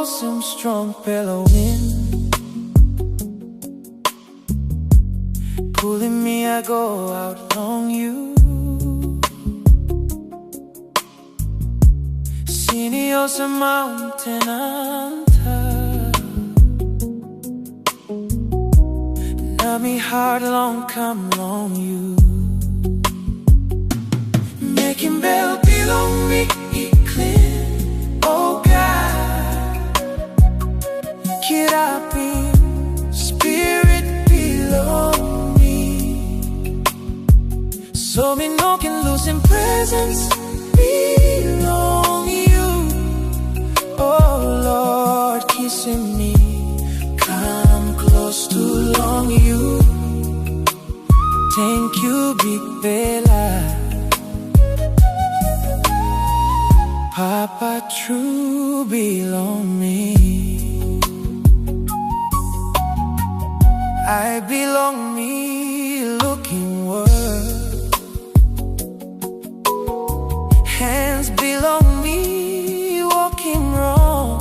Olsem, Stronpela wind pulling me, I go out on you. Sini Olsem mountain top. Now me heart long come on you. Making bell belong me clear. Oh God, get up in spirit below me. So me no can lose in presence belong you. Oh Lord, kissing me, come close to long you. Thank you, Big Bella. Papa true belong me. I belong me looking world. Hands belong me walking wrong.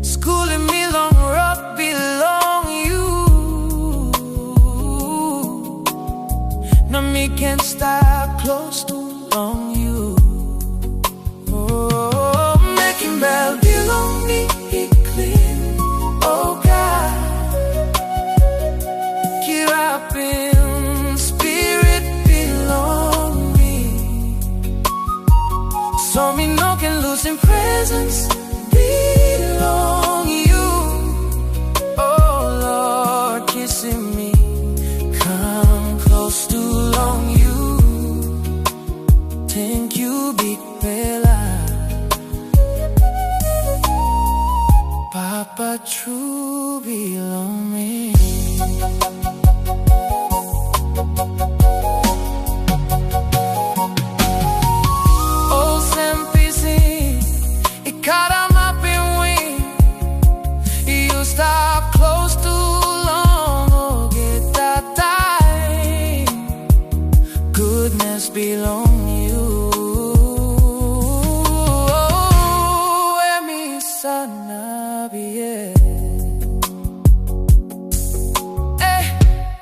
Schooling me long rock belong you. Now me can't stop close to on you. Oh, making bell belong me clean. Oh God, get up in spirit belong me. So me no can lose in presence belong you. Oh Lord, kissing me, come close to long you. Thank you, Big Bella. Papa true belong me. Olsem pising, ikaram up in wing. You stop close too long, oh get that time. Goodness belong you.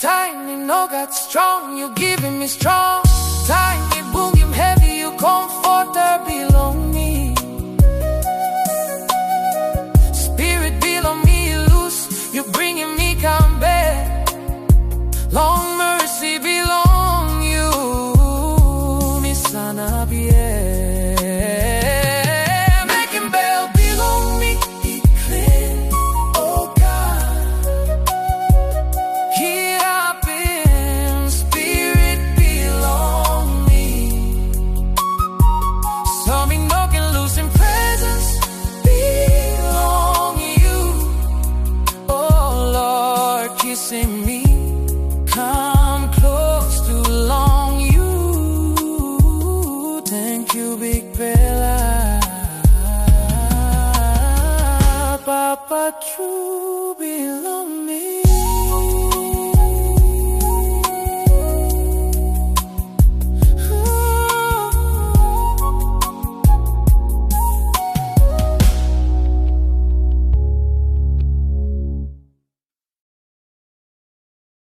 Tiny no got strong, you giving me strong. Tiny boom, you heavy, you comforter belong me. Spirit belong me, loose, you bringing me come back. Long mercy belong you, me son of Making bell belong me clean. Oh God, get up in spirit belong me. So me no can lose in presence belong you. Oh Lord, kissing me, come close to long you. Thank you, Big Bella. Papa true belong.